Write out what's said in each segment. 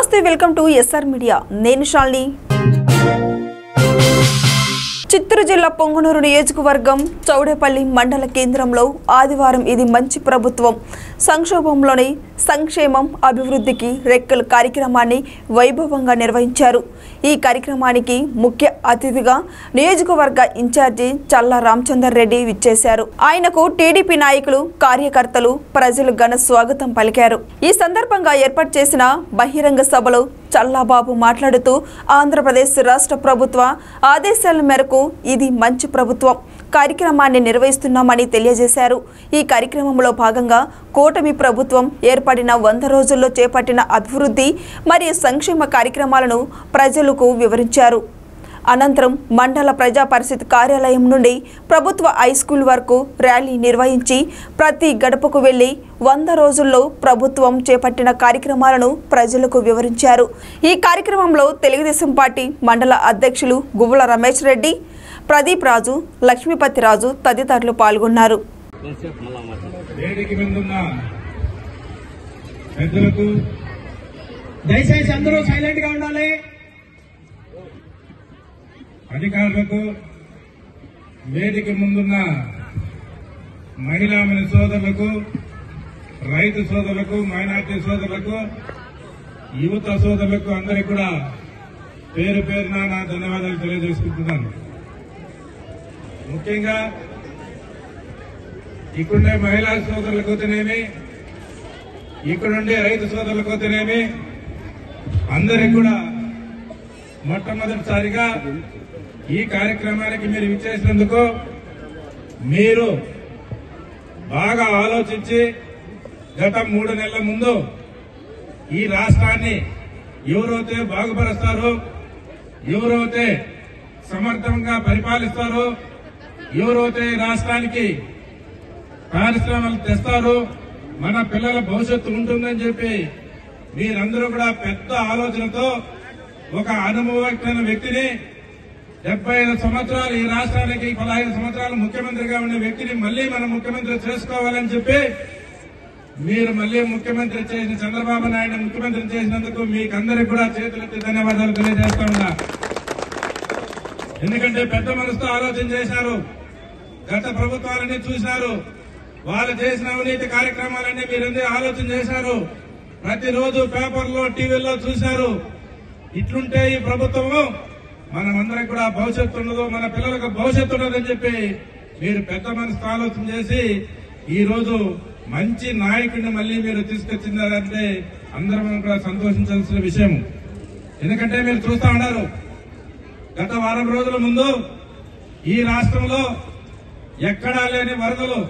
నమస్తే, welcome to SR media. నేను శాలిని. చిత్తూరు జిల్లా పొంగనూరు నియోజకవర్గం చౌడేపల్లి మండల కేంద్రంలో ఆదివారం ఇది మంచి ప్రభుత్వం సంక్షోభంలోని సంక్షేమం అభివృద్ధికి రెక్కలు కార్యక్రమాన్ని వైభవంగా నిర్వహించారు. ఈ కార్యక్రమానికి ముఖ్య అతిథిగా నియోజకవర్గ ఇన్ఛార్జి చల్లా రామచందర్ రెడ్డి విచ్చేశారు. ఆయనకు టీడీపీ నాయకులు, కార్యకర్తలు, ప్రజలు ఘన స్వాగతం పలికారు. ఈ సందర్భంగా ఏర్పాటు చేసిన బహిరంగ సభలో చల్లాబాబు మాట్లాడుతూ ఆంధ్రప్రదేశ్ రాష్ట్ర ప్రభుత్వ ఆదేశాల మేరకు ఇది మంచి ప్రభుత్వం కార్యక్రమాన్ని నిర్వహిస్తున్నామని తెలియజేశారు. ఈ కార్యక్రమంలో భాగంగా కూటమి ప్రభుత్వం ఏర్పడిన 100 రోజుల్లో చేపట్టిన అభివృద్ధి మరియు సంక్షేమ కార్యక్రమాలను ప్రజలకు వివరించారు. అనంతరం మండల ప్రజా పరిషత్ కార్యాలయం నుండి ప్రభుత్వ హైస్కూల్ వరకు ర్యాలీ నిర్వహించి ప్రతి గడపకు వెళ్లి 100 రోజుల్లో ప్రభుత్వం చేపట్టిన కార్యక్రమాలను ప్రజలకు వివరించారు. ఈ కార్యక్రమంలో తెలుగుదేశం పార్టీ మండల అధ్యక్షులు గువ్వల రమేష్ రెడ్డి, ప్రదీప్ రాజు, లక్ష్మీపతి రాజు తదితరులు పాల్గొన్నారు. దయచేసి అందరూ సైలెంట్ గా ఉండాలి. అధికారులకు, వేదిక ముందున్న మహిళా సోదరులకు, రైతు సోదరులకు, మైనార్టీ సోదరులకు, యువత సోదరులకు అందరికీ కూడా పేరు పేరున నా ధన్యవాదాలు తెలియజేసుకుంటున్నాను. ముఖ్యంగా ఇక్కడుండే మహిళా సోదరులకు అయితేనేమి, ఇక్కడుండే రైతు సోదరులకు అయితేనేమి అందరికీ కూడా మొట్టమొదటిసారిగా ఈ కార్యక్రమానికి మీరు విచ్చేసినందుకు మీరు బాగా ఆలోచించి గత 3 నెలల ముందు ఈ రాష్ట్రాన్ని ఎవరైతే బాగుపరుస్తారో, ఎవరైతే సమర్థంగా పరిపాలిస్తారో, ఎవరైతే రాష్ట్రానికి పరిశ్రమలు తెస్తారో, మన పిల్లల భవిష్యత్తు ఉంటుందని చెప్పి మీరందరూ కూడా పెద్ద ఆలోచనతో ఒక అనుభవజ్ఞ వ్యక్తిని 75 సంవత్సరాలు ఈ రాష్ట్రానికి 15 సంవత్సరాలు ముఖ్యమంత్రిగా ఉన్న వ్యక్తిని మళ్లీ మనం ముఖ్యమంత్రి చేసుకోవాలని చెప్పి మీరు మళ్లీ ముఖ్యమంత్రి చేసిన చంద్రబాబు నాయుడు ముఖ్యమంత్రి చేసినందుకు మీకందరికీ కూడా చేతులెత్తి ధన్యవాదాలు తెలియజేస్తా ఉన్నా. ఎందుకంటే పెద్ద మనసుతో ఆలోచన చేశారు. గత ప్రభుత్వాలన్నీ చూశారు. వాళ్ళు చేసిన అవినీతి కార్యక్రమాలన్నీ మీరందరూ ఆలోచన చేశారు. ప్రతిరోజు పేపర్లో, టీవీల్లో చూశారు. ఇట్లుంటే ఈ ప్రభుత్వము మనమందరికి కూడా భవిష్యత్తు ఉండదు, మన పిల్లలకు భవిష్యత్తు ఉండదని చెప్పి మీరు పెద్ద మనసుతో ఆలోచన చేసి ఈ రోజు మంచి నాయకుడిని మళ్లీ మీరు తీసుకొచ్చిందంటే అందరం కూడా సంతోషించాల్సిన విషయం. ఎందుకంటే మీరు చూస్తా ఉన్నారు, గత వారం రోజుల ముందు ఈ రాష్ట్రంలో ఎక్కడా లేని వరదలు.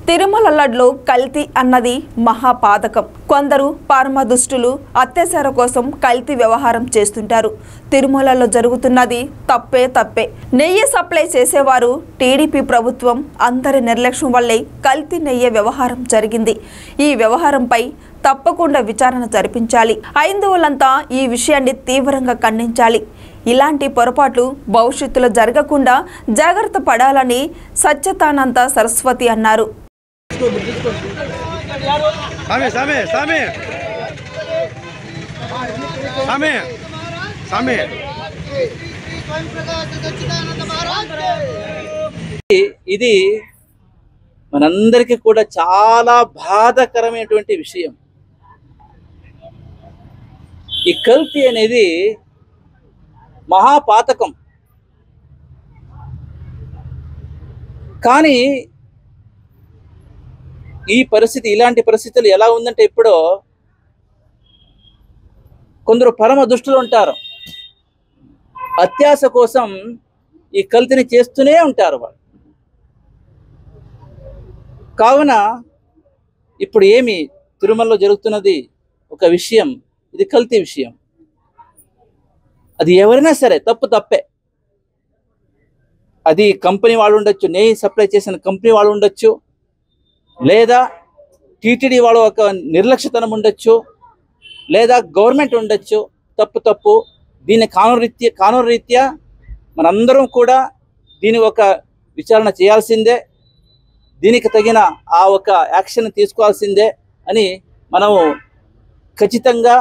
తిరుమల లడ్లో కల్తీ అన్నది మహాపాతకం. కొందరు పరమదుష్టులు అత్యాచార కోసం కల్తీ వ్యవహారం చేస్తుంటారు. తిరుమలలో జరుగుతున్నది తప్పే. నెయ్యి సప్లై చేసేవారు టీడీపీ ప్రభుత్వం అందరి నిర్లక్ష్యం వల్లే కల్తీ నెయ్యి వ్యవహారం జరిగింది. ఈ వ్యవహారంపై తప్పకుండా విచారణ జరిపించాలి. హైందవులంతా ఈ విషయాన్ని తీవ్రంగా ఖండించాలి. ఇలాంటి పొరపాట్లు భవిష్యత్తులో జరగకుండా జాగ్రత్త పడాలని సత్యతానంద సరస్వతి అన్నారు. ఇది మనందరికీ కూడా చాలా బాధాకరమైనటువంటి విషయం. ఈ కల్తీ అనేది మహాపాతకం. కానీ ఈ పరిస్థితి, ఇలాంటి పరిస్థితులు ఎలా ఉందంటే ఇప్పుడు కొందరు పరమ దుష్టులు ఉంటారు. అత్యాశ కోసం ఈ కల్తీని చేస్తూనే ఉంటారు వాళ్ళు. కావున ఇప్పుడు ఏమి తిరుమలలో జరుగుతున్నది ఒక విషయం, ఇది కల్తీ విషయం. అది ఎవరైనా సరే తప్పే. అది కంపెనీ వాళ్ళు ఉండొచ్చు, నెయ్యి సప్లై చేసిన కంపెనీ వాళ్ళు ఉండొచ్చు, లేదా టీటీడీ వాళ్ళు ఒక నిర్లక్ష్యతనం ఉండొచ్చు, లేదా గవర్నమెంట్ ఉండొచ్చు. తప్పు. దీన్ని కానూరు రీత్యా మనందరం కూడా దీని ఒక విచారణ చేయాల్సిందే. దీనికి తగిన ఆ ఒక యాక్షన్ తీసుకోవాల్సిందే అని మనము ఖచ్చితంగా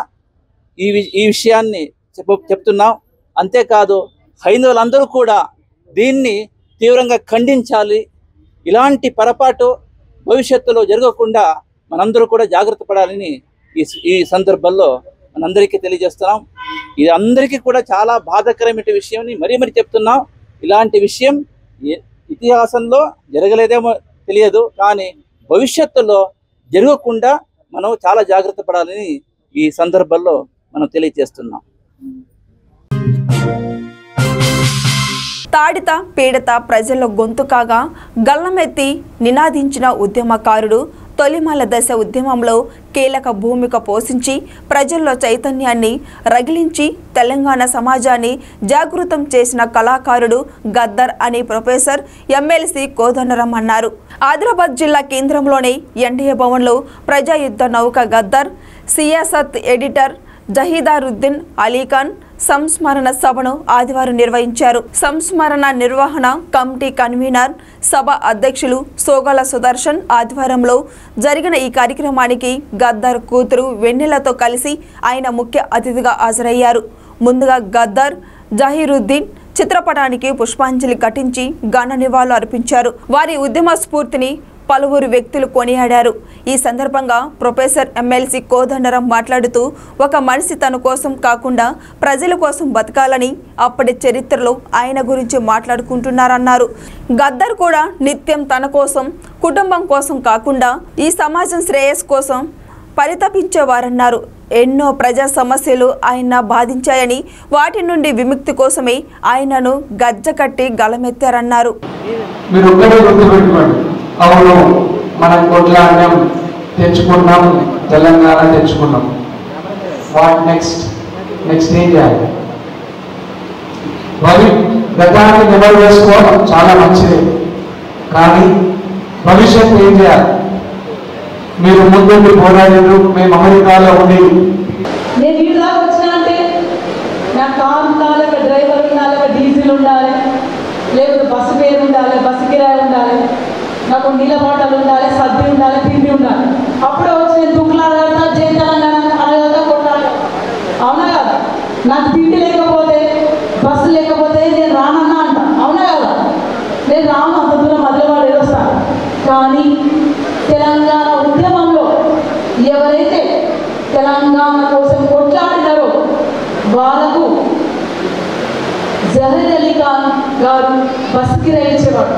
ఈ విషయాన్ని చెప్తున్నాం. అంతేకాదు హైందవులందరూ కూడా దీన్ని తీవ్రంగా ఖండించాలి. ఇలాంటి పొరపాటు భవిష్యత్తులో జరగకుండా మనందరూ కూడా జాగ్రత్త పడాలని ఈ సందర్భంలో మనందరికీ తెలియజేస్తున్నాం. ఇది అందరికీ కూడా చాలా బాధాకరమైన విషయం మరీ చెప్తున్నాం. ఇలాంటి విషయం ఇతిహాసంలో జరగలేదేమో తెలియదు, కానీ భవిష్యత్తులో జరగకుండా మనం చాలా జాగ్రత్త పడాలని ఈ సందర్భంలో మనం తెలియజేస్తున్నాం. తాడిత పీడిత ప్రజల్లో గొంతు కాగా గల్లమెత్తి నినాదించిన ఉద్యమకారుడు తొలిమాల దశ ఉద్యమంలో కీలక భూమిక పోషించి ప్రజల్లో చైతన్యాన్ని రగిలించి తెలంగాణ సమాజాన్ని జాగృతం చేసిన కళాకారుడు గద్దర్ అని ప్రొఫెసర్ ఎమ్మెల్సీ కోదండరాం అన్నారు. ఆదిలాబాద్ జిల్లా కేంద్రంలోని ఎన్డీఏ భవన్లో ప్రజాయుద్ధ నౌక గద్దర్ సియాసత్ ఎడిటర్ జహీదారుద్దీన్ అలీఖాన్ సంస్మరణ సభను ఆదివారం నిర్వహించారు. సంస్మరణ నిర్వహణ కమిటీ కన్వీనర్ సభ అధ్యక్షులు సోగాల సుదర్శన్ ఆధ్వర్యంలో జరిగిన ఈ కార్యక్రమానికి గద్దర్ కూతురు వెన్నెలతో కలిసి ఆయన ముఖ్య అతిథిగా హాజరయ్యారు. ముందుగా గద్దర్ జహీరుద్దీన్ చిత్రపటానికి పుష్పాంజలి ఘటించి ఘన నివాళులు అర్పించారు. వారి ఉద్యమ స్ఫూర్తిని పలువురు వ్యక్తులు కొనియాడారు. ఈ సందర్భంగా ప్రొఫెసర్ ఎమ్మెల్సీ కోదండరాం మాట్లాడుతూ ఒక మనిషి తన కోసం కాకుండా ప్రజల కోసం బతకాలని అప్పటి చరిత్రలో ఆయన గురించి మాట్లాడుకుంటున్నారన్నారు. గద్దర్ కూడా నిత్యం తన కోసం కుటుంబం కోసం కాకుండా ఈ సమాజం శ్రేయస్ కోసం పరితపించేవారన్నారు. ఎన్నో ప్రజా సమస్యలు ఆయన బాధించాయని వాటి నుండి విముక్తి కోసమే ఆయనను గజ్జకట్టి గలమెత్తారన్నారు. అవును, మనం కొట్లాడినాం, తెచ్చుకున్నాం, తెలంగాణ తెచ్చుకున్నాం. వాట్ నెక్స్ట్ ఏం చేయాలి? మరి గతాన్ని నెమరు వేసుకోవడం చాలా మంచిది, కానీ భవిష్యత్తు ఏం చేయాలి? మీరు ముందుండి పోరాడారు, మేము అమెరికాలో ఉండి నేను ఈ దాకా వచ్చినా అంటే నా కార్ ఉండాలి, డ్రైవర్ ఉండాలి, డీజిల్ ఉండాలి, లేకపోతే బస్సు పేరు ఉండాలి, బస్సు కిరాయి ఉండాలి, నాకు నీళ్ళ బాటలు ఉండాలి, సర్ది ఉండాలి, తిండి ఉండాలి. అప్పుడే వచ్చి నేను దుఃఖలాడగలుగుతా, జై తెలంగాణ అనగలుగుతా, కొట్టాలి. అవునా కదా? నాకు తిండి లేకపోతే, బస్సు లేకపోతే నేను రానన్నా అంట. అవునా కదా? నేను రాను, అంత దూరం మధ్యవాడు ఏదొస్తాను. కానీ తెలంగాణ ఉద్యమంలో ఎవరైతే తెలంగాణ కోసం కొట్లాడినారో వాళ్ళకు జహీర్ అలీ ఖాన్ గారు బస్సు కిరాయి ఇచ్చేవాడు.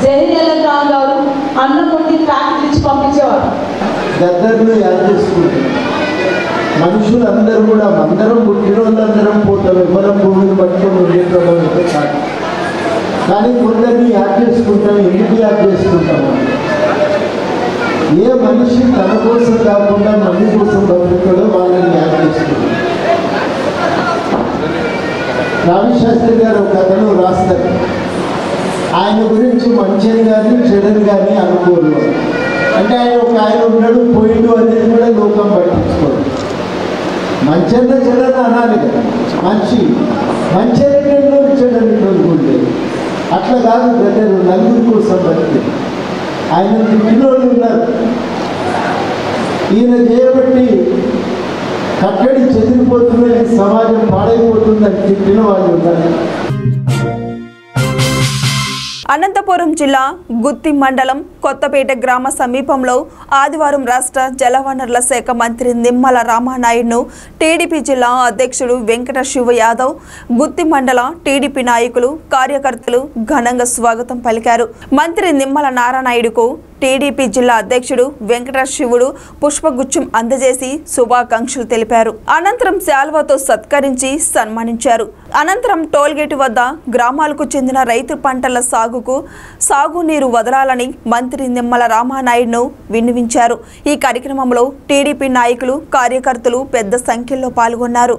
జహీర్ అలీ ఖాన్ గారు అన్నం వండి ప్యాకెట్లు ఇచ్చి పంపించేవారు. గద్దర్ను యాద్ చేసుకుంటారు మనుషులందరూ కూడా, అందరం పుట్టిన వాళ్ళందరం పోతాం, ఎవరం భూమిని పట్టుకొని ఉండేటోళ్ళతో కాదు. కానీ కొందరిని యాద్ చేసుకుంటాం. ఎందుకు యాద్ చేసుకుంటాము? ఏ మనిషి తన కోసం కాకుండా మంది కోసం బతుకుతాడో వాళ్ళని యాద్ చేసుకుంటాం. రామశాస్త్రి గారు ఒక కథను రాస్తారు. ఆయన గురించి మంచిని కానీ చెడుని కానీ అనుకోరు. అంటే ఆయన ఉన్నాడు, పోయిండు అనేది కూడా లోకం పట్టించుకోడు. మంచిగా చెడని అనాలి కదా. మంచి అనేటోళ్ళు చెడని అనుకుంటే అట్లా కాదు. గద్దరు నలుగురి కోసం బతికి ఆయన తిట్టినోళ్ళు ఉన్నారు. ఈయన చేయబట్టి కట్టడి చెదిరిపోతుందని, సమాజం పాడైపోతుందని తిట్టిన వాళ్ళు ఉన్నారు. అనంతపురం జిల్లా గుత్తి మండలం కొత్తపేట గ్రామ సమీపంలో ఆదివారం రాష్ట్ర జలవనరుల శాఖ మంత్రి నిమ్మల రామానాయుడును టీడీపీ జిల్లా అధ్యక్షుడు వెంకట శివ యాదవ్, గుత్తి మండల టీడీపీ నాయకులు, కార్యకర్తలు ఘనంగా స్వాగతం పలికారు. మంత్రి నిమ్మల నారాయణుడుకు టీడీపీ జిల్లా అధ్యక్షుడు వెంకట శివుడు పుష్పగుచ్చం అందజేసి శుభాకాంక్షలు తెలిపారు. అనంతరం శాల్వాతో సత్కరించి సన్మానించారు. అనంతరం టోల్గేట్ వద్ద గ్రామాలకు చెందిన రైతు పంటల సాగుకు సాగునీరు వదలాలని మంత్రి నిమ్మల రామానాయుడును విన్నవించారు. ఈ కార్యక్రమంలో టీడీపీ నాయకులు, కార్యకర్తలు పెద్ద సంఖ్యలో పాల్గొన్నారు.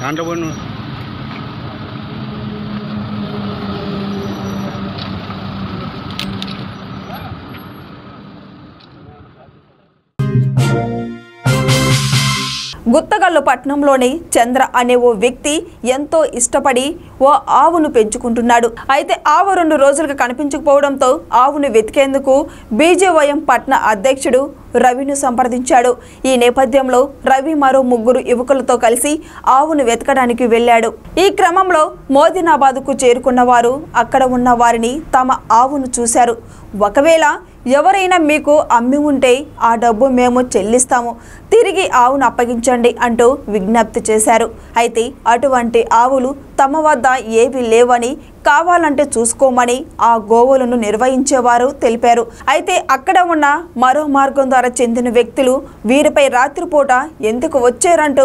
దాంట్లో పోయి గుత్తగల్లు పట్టణంలోని చంద్ర అనే ఓ వ్యక్తి ఎంతో ఇష్టపడి ఓ ఆవును పెంచుకుంటున్నాడు. అయితే ఆవు 2 రోజులుగా కనిపించకపోవడంతో ఆవును వెతికేందుకు బీజేవైఎం పట్టణ అధ్యక్షుడు రవిను సంప్రదించాడు. ఈ నేపథ్యంలో రవి మరో 3 యువకులతో కలిసి ఆవును వెతకడానికి వెళ్లాడు. ఈ క్రమంలో మోదినాబాద్కు చేరుకున్న వారు అక్కడ ఉన్న వారిని తమ ఆవును చూశారు. ఒకవేళ ఎవరైనా మీకు అమ్మి ఉంటే ఆ డబ్బు మేము చెల్లిస్తాము, తిరిగి ఆవును అప్పగించండి అంటూ విజ్ఞప్తి చేశారు. అయితే అటువంటి ఆవులు తమ వద్ద ఏవి లేవని, కావాలంటే చూసుకోమని ఆ గోవులను నిర్వహించేవారు తెలిపారు. అయితే అక్కడ ఉన్న మరో మార్గం ద్వారా చెందిన వ్యక్తులు వీరిపై రాత్రిపూట ఎందుకు వచ్చారంటూ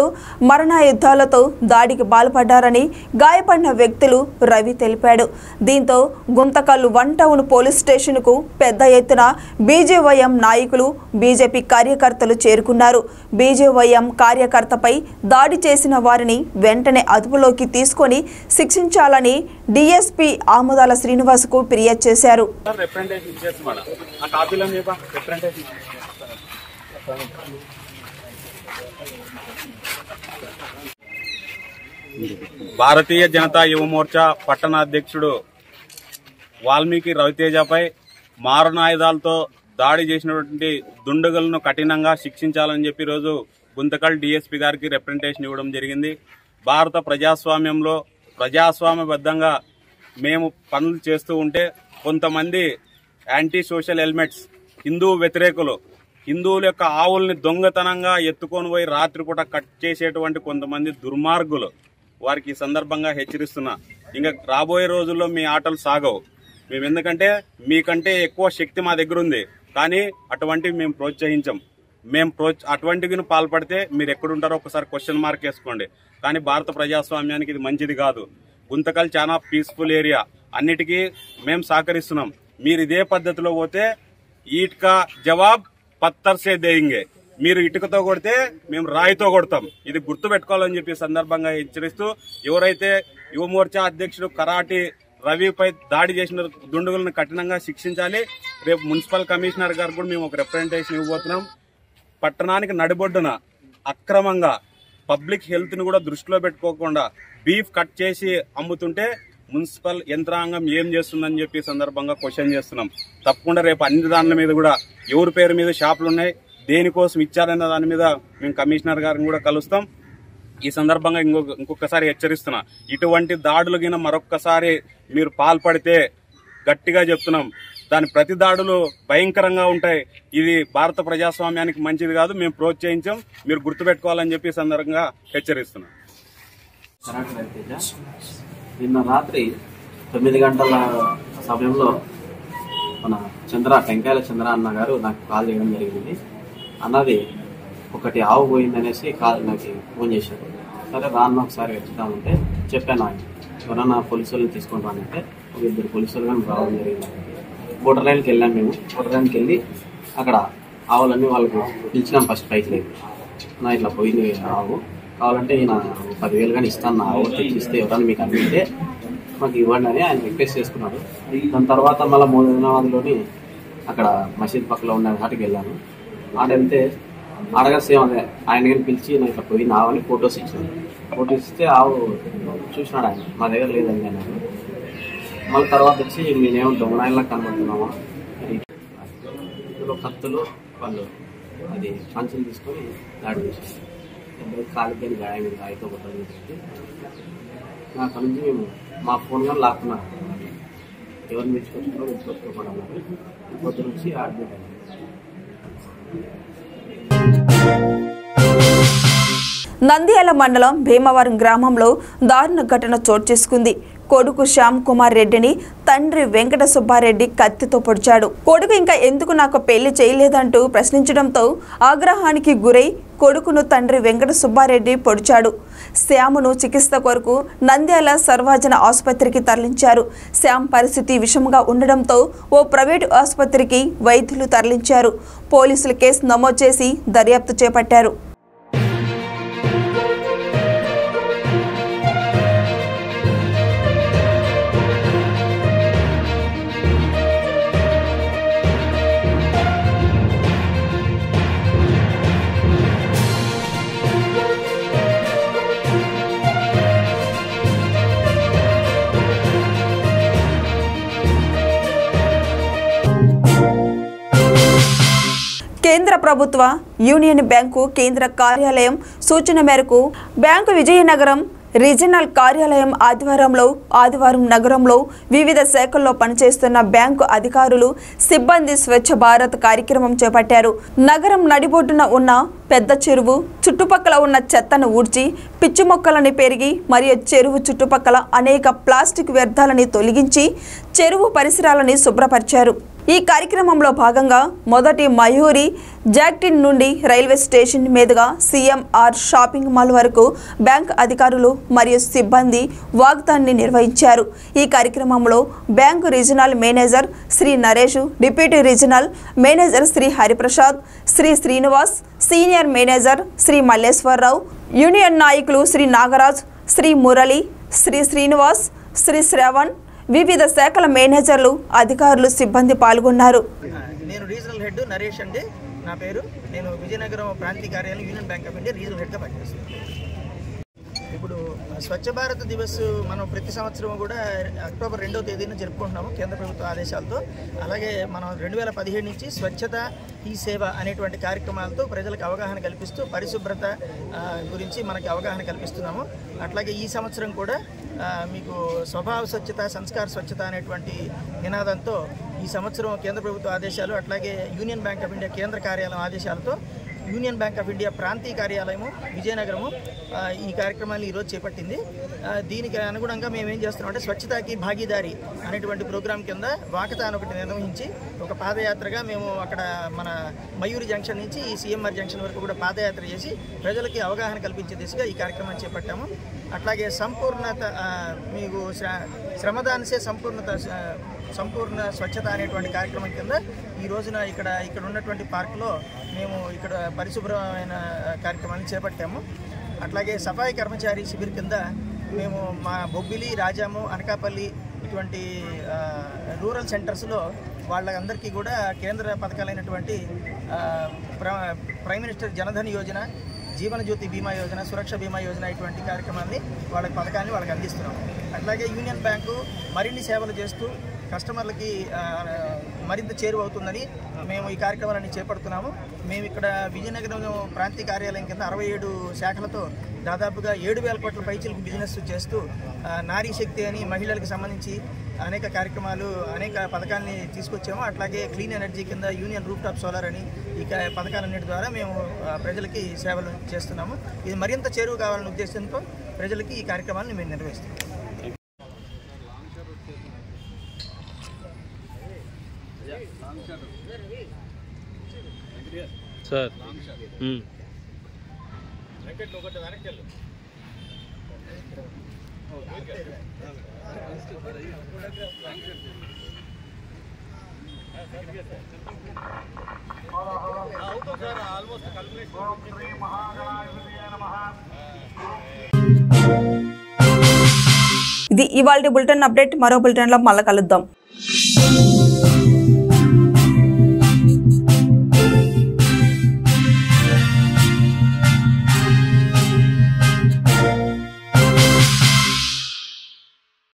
మరణాయుద్ధాలతో దాడికి పాల్పడ్డారని గాయపడిన వ్యక్తులు రవి తెలిపాడు. దీంతో గుంతకల్లు 1 టౌన్ పోలీస్ స్టేషన్కు పెద్ద ఎత్తున బీజేవైఎం నాయకులు, బీజేపీ కార్యకర్తలు చేరుకున్నారు. బీజేవైఎం కార్యకర్తపై దాడి చేసిన వారిని వెంటనే అదుపులోకి తీసుకొని శిక్షించాలని డిఎస్పీ ఆముదాల శ్రీనివాస్కు ఫిర్యాదు చేశారు. భారతీయ జనతా యువ మోర్చా పట్టణ అధ్యక్షుడు వాల్మీకి రవితేజపై మారణాయుధాలతో దాడి చేసినటువంటి దుండగులను కఠినంగా శిక్షించాలని చెప్పి ఈరోజు గుంతకల్ డిఎస్పీ గారికి రిప్రజెంటేషన్ ఇవ్వడం జరిగింది. భారత ప్రజాస్వామ్యంలో ప్రజాస్వామ్యబద్ధంగా మేము పనులు చేస్తూ ఉంటే కొంతమంది యాంటీ సోషల్ ఎలిమెంట్స్, హిందూ వ్యతిరేకులు, హిందువుల యొక్క ఆవుల్ని దొంగతనంగా ఎత్తుకొని పోయి రాత్రిపూట కట్ చేసేటువంటి కొంతమంది దుర్మార్గులు, వారికి ఈ సందర్భంగా హెచ్చరిస్తున్నా. ఇంకా రాబోయే రోజుల్లో మీ ఆటలు సాగవు. మేము ఎందుకంటే మీకంటే ఎక్కువ శక్తి మా దగ్గర ఉంది, కానీ అటువంటివి మేము ప్రోత్సహించం. అటువంటివి పాల్పడితే మీరు ఎక్కడుంటారో ఒకసారి క్వశ్చన్ మార్క్ వేసుకోండి. కానీ భారత ప్రజాస్వామ్యానికి ఇది మంచిది కాదు. గుంతకల్ చాలా పీస్ఫుల్ ఏరియా, అన్నిటికీ మేము సహకరిస్తున్నాం. మీరు ఇదే పద్ధతిలో పోతే ఈట్కా జవాబ్ పత్తర్ సే దేయింగే, మీరు ఇటుకతో కొడితే మేము రాయితో కొడతాం. ఇది గుర్తు పెట్టుకోవాలని చెప్పి సందర్భంగా హెచ్చరిస్తూ, ఎవరైతే యువ మోర్చా అధ్యక్షుడు కరాటి రవిపై దాడి చేసిన దుండగులను కఠినంగా శిక్షించాలి. రేపు మున్సిపల్ కమిషనర్ గారు కూడా మేము ఒక రిప్రజెంటేషన్ ఇవ్వబోతున్నాం. పట్టణానికి నడిబొడ్డున అక్రమంగా పబ్లిక్ హెల్త్ ని కూడా దృష్టిలో పెట్టుకోకుండా బీఫ్ కట్ చేసి అమ్ముతుంటే మున్సిపల్ యంత్రాంగం ఏం చేస్తుందని చెప్పి సందర్భంగా క్వశ్చన్ చేస్తున్నాం. తప్పకుండా రేపు అన్ని దానిల మీద కూడా ఎవరి పేరు మీద షాపులు ఉన్నాయి, దేనికోసం ఇచ్చారన్న దాని మీద మేము కమిషనర్ గారిని కూడా కలుస్తాం. ఈ సందర్భంగా ఇంకొకసారి హెచ్చరిస్తున్నా, ఇటువంటి దాడులు గిన మరొక్కసారి మీరు పాల్పడితే గట్టిగా చెప్తున్నాం, దాని ప్రతి దాడులు భయంకరంగా ఉంటాయి. ఇది భారత ప్రజాస్వామ్యానికి మంచిది కాదు, మేము ప్రోత్సహించాం. మీరు గుర్తుపెట్టుకోవాలని చెప్పి సందర్భంగా హెచ్చరిస్తున్నాం. నిన్న రాత్రి 9 గంటల సమయంలో మన టెంకాయల చంద్ర అన్న గారు నాకు కాల్ చేయడం జరిగింది. అన్నది ఒకటి ఆవు పోయిందనేసి నాకు ఫోన్ చేశారు. సరే రాన్న ఒకసారి వెతుకుతామంటే చెప్పాను. ఆయన ఎవరన్నా పోలీసు వాళ్ళని తీసుకుంటానంటే ఒక 2 పోలీసులు కానీ రావడం జరిగింది. బోర్డర్ లైన్కి వెళ్ళాం. మేము బోర్డర్ లైన్కి వెళ్ళి అక్కడ ఆవులన్నీ వాళ్ళకి పిలిచినాం. ఫస్ట్ పైకి నా ఇట్లా పోయింది ఆవు, కావాలంటే ఈయన 10,000 కానీ ఇస్తాను, నా ఆవు తెచ్చిస్తే ఎవరైనా మీకు అనిపిస్తే మాకు ఇవ్వండి అని ఆయన రిక్వెస్ట్ చేసుకున్నాడు. దాని తర్వాత మళ్ళీ మోదినాబాద్లోని అక్కడ మసీద్ పక్కలో ఉన్న వాటికి వెళ్ళాను. ఆడ వెళ్తే ఆడగా సేమ్ అదే ఆయన కానీ పిలిచి నేను ఇట్లా పోయిన ఆవు అని ఫొటోస్ ఇచ్చాను. ఫొటోస్ ఇస్తే ఆవు చూసినాడు ఆయన, మా దగ్గర లేదండి అన్నాడు. మళ్ళీ తర్వాత వచ్చి మేమేమో దొంగనాయలా కనబడుతున్నామా, ఇందులో కత్తులు వాళ్ళు అది పంచులు తీసుకొని దాడి చేశారు. కాలికి కానీ గాయం రాయితో కొట్టడం జరిగింది. అక్కడ నుంచి మేము మా ఫోన్ కానీ లాక్కున్నాం. ఎవరిని విడిచిపెట్టుకోవడం పొద్దు నుంచి అడ్మిట్ అయింది. నంద్యాల మండలం భీమవరం గ్రామంలో దారుణ ఘటన చోటు చేసుకుంది. కొడుకు శ్యామ్ కుమార్ రెడ్డిని తండ్రి వెంకట సుబ్బారెడ్డి కత్తితో పొడిచాడు. కొడుకు ఇంకా ఎందుకు నాకు పెళ్లి చేయలేదంటూ ప్రశ్నించడంతో ఆగ్రహానికి గురై కొడుకును తండ్రి వెంకట సుబ్బారెడ్డి పొడిచాడు. శ్యామును చికిత్స కొరకు నంద్యాల సర్వజన ఆసుపత్రికి తరలించారు. శ్యామ్ పరిస్థితి విషమంగా ఉండడంతో ఓ ప్రైవేటు ఆసుపత్రికి వైద్యులు తరలించారు. పోలీసులు కేసు నమోదు చేసి దర్యాప్తు చేపట్టారు. కేంద్ర ప్రభుత్వ యూనియన్ బ్యాంకు కేంద్ర కార్యాలయం సూచన మేరకు బ్యాంకు విజయనగరం రీజనల్ కార్యాలయం ఆదివారం నగరంలో వివిధ శాఖల్లో పనిచేస్తున్న బ్యాంకు అధికారులు సిబ్బంది స్వచ్ఛ భారత్ కార్యక్రమం చేపట్టారు. నగరం నడిబొడ్డున ఉన్న పెద్ద చెరువు చుట్టుపక్కల ఉన్న చెత్తను ఊడ్చి పిచ్చి మొక్కలని పెరిగి మరియు చెరువు చుట్టుపక్కల అనేక ప్లాస్టిక్ వ్యర్థాలని తొలగించి చెరువు పరిసరాలని శుభ్రపరిచారు. ఈ కార్యక్రమంలో భాగంగా మొదటి మయూరి జాక్టిన్ నుండి రైల్వే స్టేషన్ మీదుగా సిఎంఆర్ షాపింగ్ మాల్ వరకు బ్యాంక్ అధికారులు మరియు సిబ్బంది వాగ్దాన్ని నిర్వహించారు. ఈ కార్యక్రమంలో bank regional manager Shri Naresh, deputy regional manager Shri Hariprasad, Shri Srinivas, senior manager Shri Malleswararao, union నాయకులు శ్రీ నాగరాజ్, శ్రీ మురళి, శ్రీ శ్రీనివాస్, శ్రీ శ్రవణ్, వివిధ శాఖల మేనేజర్లు, అధికారులు, సిబ్బంది పాల్గొన్నారు. నేను రీజనల్ హెడ్ నరేష్ అండి నా పేరు. నేను విజయనగరం ప్రాంతీయ కార్యాలయం union bank of India regional హెడ్గా పనిచేస్తున్నాను. ఇప్పుడు స్వచ్ఛ భారత్ దివస్ మనం ప్రతి సంవత్సరం కూడా అక్టోబర్ 2వ తేదీన జరుపుకుంటున్నాము కేంద్ర ప్రభుత్వ ఆదేశాలతో. అలాగే మనం 2017 నుంచి స్వచ్ఛత ఈ సేవ అనేటువంటి కార్యక్రమాలతో ప్రజలకు అవగాహన కల్పిస్తూ పరిశుభ్రత గురించి మనకి అవగాహన కల్పిస్తున్నాము. అట్లాగే ఈ సంవత్సరం కూడా మీకు స్వభావ స్వచ్ఛత, సంస్కార స్వచ్ఛత అనేటువంటి నినాదంతో ఈ సంవత్సరం కేంద్ర ప్రభుత్వ ఆదేశాలు, అట్లాగే యూనియన్ బ్యాంక్ ఆఫ్ ఇండియా కేంద్ర కార్యాలయం ఆదేశాలతో యూనియన్ బ్యాంక్ ఆఫ్ ఇండియా ప్రాంతీయ కార్యాలయము విజయనగరము ఈ కార్యక్రమాన్ని ఈరోజు చేపట్టింది. దీనికి అనుగుణంగా మేము ఏం చేస్తున్నామంటే స్వచ్ఛతాకి భాగీదారి అనేటువంటి ప్రోగ్రాం కింద వాకథాన్ ఒకటి నిర్వహించి ఒక పాదయాత్రగా మేము అక్కడ మన మయూరి జంక్షన్ నుంచి ఈ సిఎంఆర్ జంక్షన్ వరకు కూడా పాదయాత్ర చేసి ప్రజలకి అవగాహన కల్పించే దిశగా ఈ కార్యక్రమాన్ని చేపట్టాము. అట్లాగే సంపూర్ణత మీకు శ్రమదానసే సంపూర్ణ స్వచ్ఛత అనేటువంటి కార్యక్రమం కింద ఈ రోజున ఇక్కడ ఉన్నటువంటి పార్కులో మేము ఇక్కడ పరిశుభ్రమైన కార్యక్రమాన్ని చేపట్టాము. అట్లాగే సఫాయి కర్మచారి శిబిర్ కింద మేము మా బొబ్బిలి, రాజాము, అనకాపల్లి ఇటువంటి రూరల్ సెంటర్స్లో వాళ్ళందరికీ కూడా కేంద్ర పథకాలైనటువంటి ప్రైమ్ మినిస్టర్ జనధన్ యోజన, జీవన జ్యోతి బీమా యోజన, సురక్ష బీమా యోజన ఇటువంటి కార్యక్రమాన్ని వాళ్ళకి అందిస్తున్నాము. అట్లాగే యూనియన్ బ్యాంకు మరిన్ని సేవలు చేస్తూ కస్టమర్లకి మరింత చేరువవుతుందని మేము ఈ కార్యక్రమాన్ని చేపడుతున్నాము. మేము ఇక్కడ విజయనగరం ప్రాంతీయ కార్యాలయం కింద 67 శాఖలతో దాదాపుగా 7,000 కోట్ల పైచీలకు బిజినెస్ చేస్తూ నారీ శక్తి అని మహిళలకు సంబంధించి అనేక కార్యక్రమాలు, అనేక పథకాలని తీసుకొచ్చాము. అట్లాగే క్లీన్ ఎనర్జీ కింద యూనియన్ రూఫ్ టాప్ సోలార్ అని ఈ పథకాలన్నిటి ద్వారా మేము ప్రజలకి సేవలు చేస్తున్నాము. ఇది మరింత చేరువ కావాలనే ఉద్దేశంతో ప్రజలకి ఈ కార్యక్రమాలను మేము నిర్వహిస్తున్నాము. సార్ ఇది ఇవాల్టి బులెటిన్ అప్డేట్. మరో బులెటిన్లో మళ్ళీ కలుద్దాం.